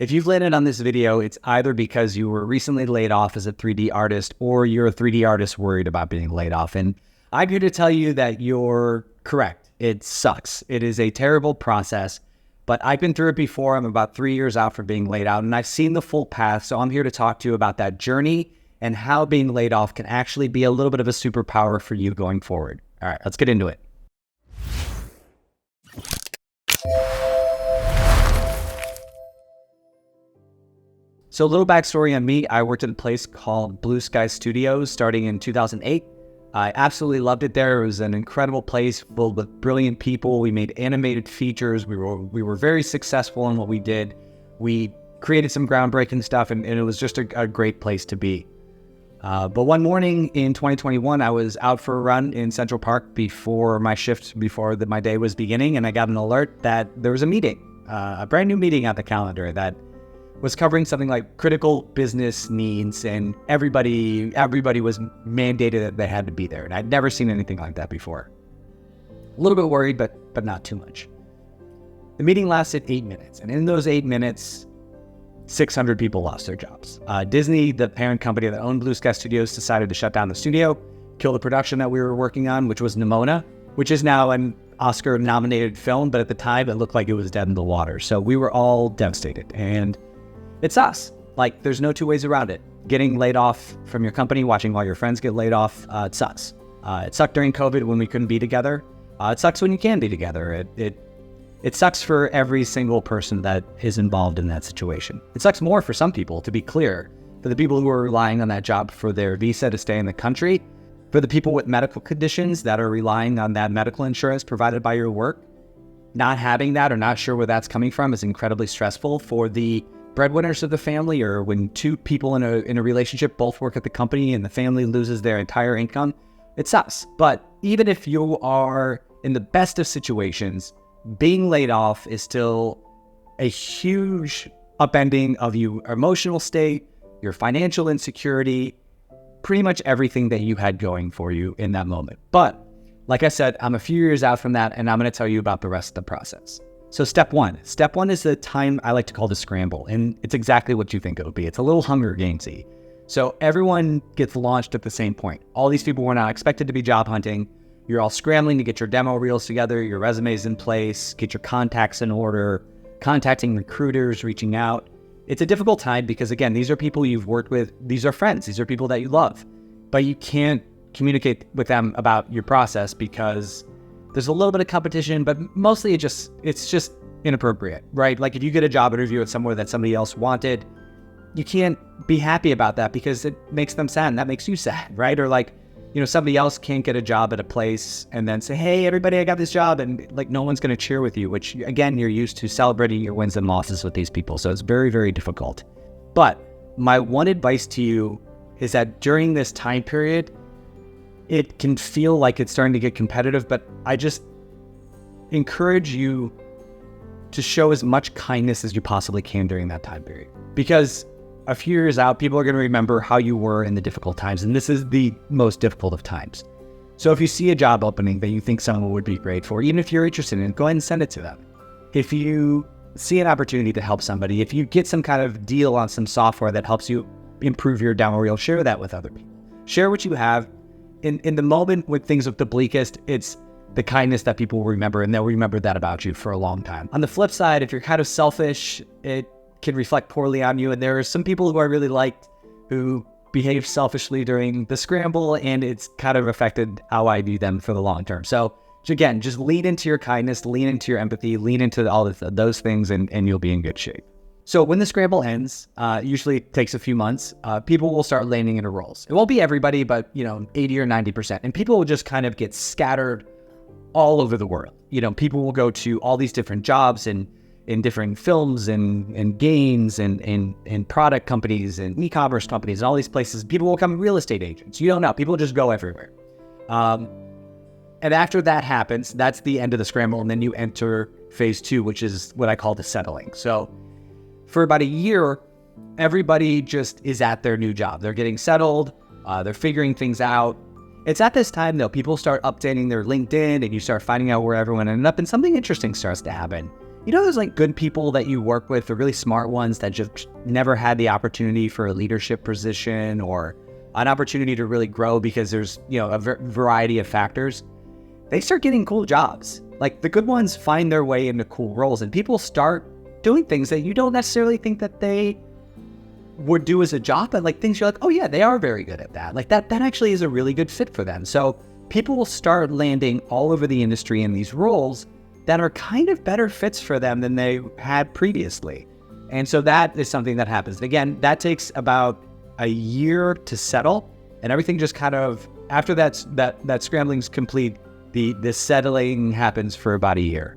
If you've landed on this video, it's either because you were recently laid off as a 3D artist or you're a 3D artist worried about being laid off. And I'm here to tell you that you're correct. It sucks. It is a terrible process, but I've been through it before. I'm about 3 years out from being laid out and I've seen the full path. So I'm here to talk to you about that journey and how being laid off can actually be a little bit of a superpower for you going forward. All right, let's get into it. So a little backstory on me. I worked at a place called Blue Sky Studios starting in 2008. I absolutely loved it there. It was an incredible place filled with brilliant people. We made animated features. We were very successful in what we did. We created some groundbreaking stuff and it was just a great place to be. But one morning in 2021, I was out for a run in Central Park before my shift, before my day was beginning, and I got an alert that there was a meeting, a brand new meeting on the calendar that was covering something like critical business needs, and everybody was mandated that they had to be there. And I'd never seen anything like that before. A little bit worried, but not too much. The meeting lasted 8 minutes, and in those 8 minutes, 600 people lost their jobs. Disney, the parent company that owned Blue Sky Studios, decided to shut down the studio, kill the production that we were working on, which was Nimona, which is now an Oscar-nominated film, but at the time it looked like it was dead in the water. So we were all devastated, and it's us. Like, there's no two ways around it. Getting laid off from your company, watching all your friends get laid off, it sucks. It sucked during COVID when we couldn't be together. It sucks when you can be together. It sucks for every single person that is involved in that situation. It sucks more for some people, to be clear. For the people who are relying on that job for their visa to stay in the country, for the people with medical conditions that are relying on that medical insurance provided by your work, not having that or not sure where that's coming from is incredibly stressful. For the breadwinners of the family, or when two people in a relationship both work at the company and the family loses their entire income, it sucks. But even if you are in the best of situations, being laid off is still a huge upending of your emotional state, your financial insecurity, pretty much everything that you had going for you in that moment. But like I said, I'm a few years out from that, and I'm going to tell you about the rest of the process. So step one is the time I like to call the scramble, and it's exactly what you think it would be. It's a little Hunger Gamesy. So everyone gets launched at the same point. All these people were not expected to be job hunting. You're all scrambling to get your demo reels together, your resumes in place, get your contacts in order, contacting recruiters, reaching out. It's a difficult time because, again, these are people you've worked with. These are friends. These are people that you love. But you can't communicate with them about your process because there's a little bit of competition, but mostly it's just inappropriate, right? Like if you get a job interview at somewhere that somebody else wanted, you can't be happy about that because it makes them sad and that makes you sad, right? Or like, somebody else can't get a job at a place and then say, hey, everybody, I got this job. And like, no one's going to cheer with you, which again, you're used to celebrating your wins and losses with these people. So it's very, very difficult. But my one advice to you is that during this time period, it can feel like it's starting to get competitive, but I just encourage you to show as much kindness as you possibly can during that time period. Because a few years out, people are going to remember how you were in the difficult times, and this is the most difficult of times. So if you see a job opening that you think someone would be great for, even if you're interested in it, go ahead and send it to them. If you see an opportunity to help somebody, if you get some kind of deal on some software that helps you improve your demo reel, share that with other people. Share what you have. In the moment when things look the bleakest, it's the kindness that people will remember, and they'll remember that about you for a long time. On the flip side, if you're kind of selfish, it can reflect poorly on you. And there are some people who I really liked who behaved selfishly during the scramble, and it's kind of affected how I view them for the long term. So again, just lean into your kindness, lean into your empathy, lean into all of those things, and you'll be in good shape. So when the scramble ends, usually it takes a few months, people will start landing into roles. It won't be everybody, but 80 or 90%. And people will just kind of get scattered all over the world. People will go to all these different jobs in different films and games and product companies and e-commerce companies and all these places. People will become real estate agents. You don't know. People just go everywhere. And after that happens, that's the end of the scramble. And then you enter phase 2, which is what I call the settling. So for about a year, everybody just is at their new job. They're getting settled. They're figuring things out. It's at this time, though, people start updating their LinkedIn and you start finding out where everyone ended up, and something interesting starts to happen. you know, those like good people that you work with, the really smart ones that just never had the opportunity for a leadership position or an opportunity to really grow because there's, you know, a variety of factors. They start getting cool jobs. Like the good ones find their way into cool roles, and people start doing things that you don't necessarily think that they would do as a job, but like things you're like, oh yeah, they are very good at that. Like that actually is a really good fit for them. So people will start landing all over the industry in these roles that are kind of better fits for them than they had previously. And so that is something that happens. And again, that takes about a year to settle, and everything just kind of, after that scrambling's complete, the settling happens for about a year.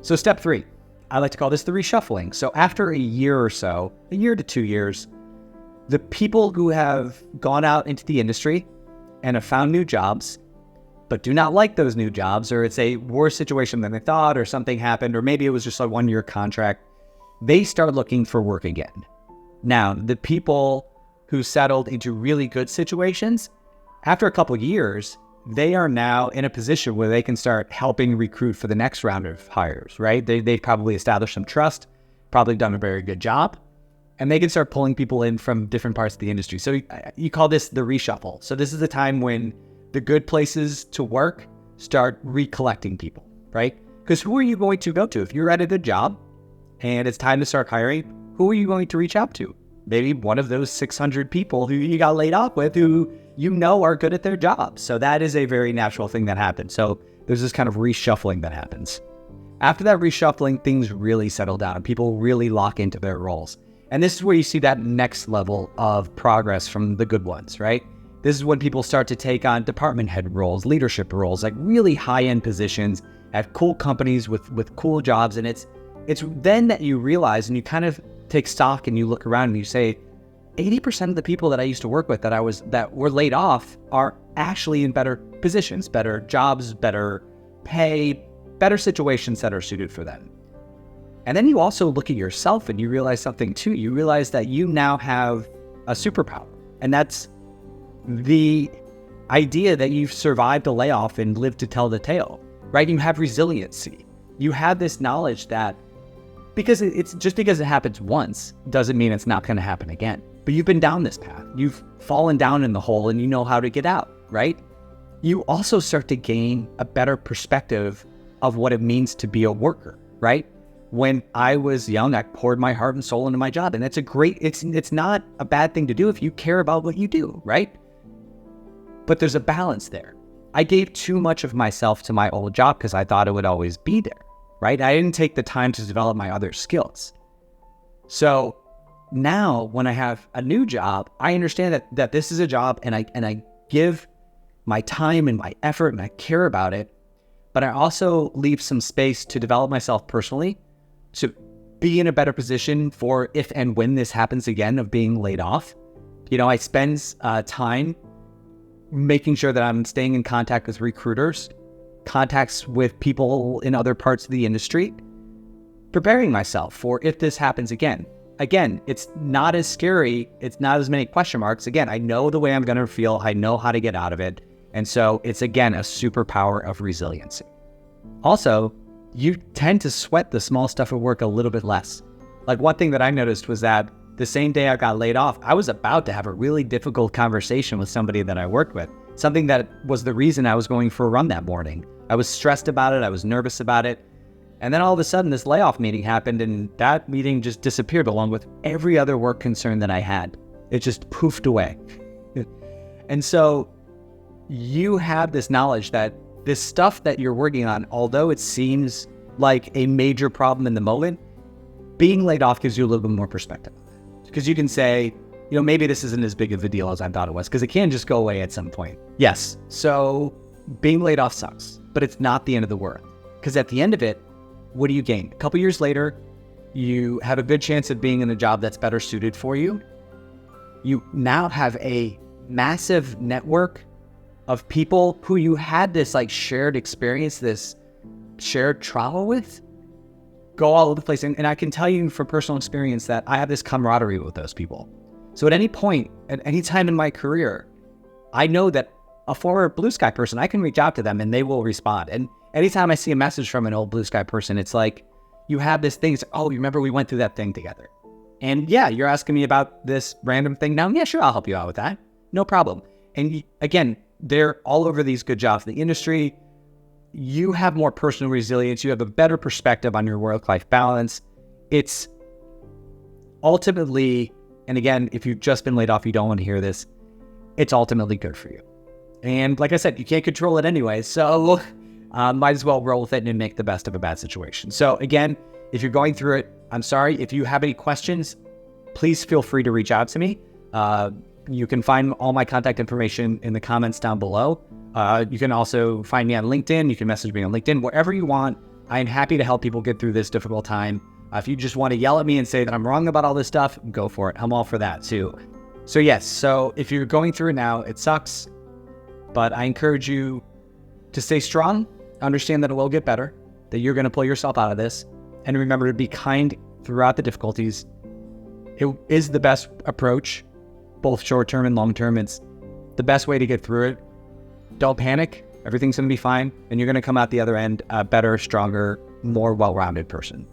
So step 3, I like to call this the reshuffling. So after a year or so, a year to 2 years, the people who have gone out into the industry and have found new jobs, but do not like those new jobs, or it's a worse situation than they thought, or something happened, or maybe it was just a 1-year contract, they start looking for work again. Now, the people who settled into really good situations, after a couple years, they are now in a position where they can start helping recruit for the next round of hires, right? They've probably established some trust, probably done a very good job, and they can start pulling people in from different parts of the industry. So you call this the reshuffle. So this is the time when the good places to work start recollecting people, right? Because who are you going to go to? If you're at a good job and it's time to start hiring, who are you going to reach out to? Maybe one of those 600 people who you got laid off with, who you know are good at their jobs. So that is a very natural thing that happens. So there's this kind of reshuffling that happens. After that reshuffling, things really settle down. People really lock into their roles. And this is where you see that next level of progress from the good ones, right? This is when people start to take on department head roles, leadership roles, like really high-end positions at cool companies with cool jobs. And it's then that you realize, and you kind of take stock and you look around and you say, 80% of the people that I used to work with that were laid off are actually in better positions, better jobs, better pay, better situations that are suited for them. And then you also look at yourself and you realize something too. You realize that you now have a superpower, and that's the idea that you've survived a layoff and lived to tell the tale, right? You have resiliency. You have this knowledge that because it's just because it happens once doesn't mean it's not going to happen again. But you've been down this path. You've fallen down in the hole and you know how to get out, right? You also start to gain a better perspective of what it means to be a worker, right? When I was young, I poured my heart and soul into my job, and it's not a bad thing to do if you care about what you do, right? But there's a balance there. I gave too much of myself to my old job because I thought it would always be there, right? I didn't take the time to develop my other skills. So now when I have a new job, I understand that this is a job, and I give my time and my effort and I care about it, but I also leave some space to develop myself personally, to be in a better position for if and when this happens again of being laid off. You know, I spend time making sure that I'm staying in contact with recruiters, contacts with people in other parts of the industry, preparing myself for if this happens again. Again, it's not as scary. It's not as many question marks. Again, I know the way I'm going to feel. I know how to get out of it. And so it's, again, a superpower of resiliency. Also, you tend to sweat the small stuff at work a little bit less. Like one thing that I noticed was that the same day I got laid off, I was about to have a really difficult conversation with somebody that I worked with, something that was the reason I was going for a run that morning. I was stressed about it. I was nervous about it. And then all of a sudden this layoff meeting happened, and that meeting just disappeared along with every other work concern that I had. It just poofed away. And so you have this knowledge that this stuff that you're working on, although it seems like a major problem in the moment, being laid off gives you a little bit more perspective. Because you can say, you know, maybe this isn't as big of a deal as I thought it was, because it can just go away at some point. Yes, so being laid off sucks, but it's not the end of the world. Because at the end of it, what do you gain? A couple years later, you have a good chance of being in a job that's better suited for you. You now have a massive network of people who you had this like shared experience, this shared travel with, go all over the place. And I can tell you from personal experience that I have this camaraderie with those people. So at any point, at any time in my career, I know that a former Blue Sky person, I can reach out to them and they will respond. And anytime I see a message from an old Blue Sky person, it's like, you have this thing, oh, you remember we went through that thing together. And yeah, you're asking me about this random thing now. Yeah, sure, I'll help you out with that. No problem. And again, they're all over these good jobs in the industry. You have more personal resilience. You have a better perspective on your work-life balance. It's ultimately, and again, if you've just been laid off, you don't want to hear this, it's ultimately good for you. And like I said, you can't control it anyway, so might as well roll with it and make the best of a bad situation. So again, if you're going through it, I'm sorry. If you have any questions, please feel free to reach out to me. You can find all my contact information in the comments down below. You can also find me on LinkedIn. You can message me on LinkedIn, wherever you want. I'm happy to help people get through this difficult time. If you just want to yell at me and say that I'm wrong about all this stuff, go for it. I'm all for that too. So yes, so if you're going through it now, it sucks, but I encourage you to stay strong, understand that it will get better, that you're going to pull yourself out of this, and remember to be kind throughout the difficulties. It is the best approach, both short-term and long-term. It's the best way to get through it. Don't panic. Everything's going to be fine, and you're going to come out the other end a better, stronger, more well-rounded person.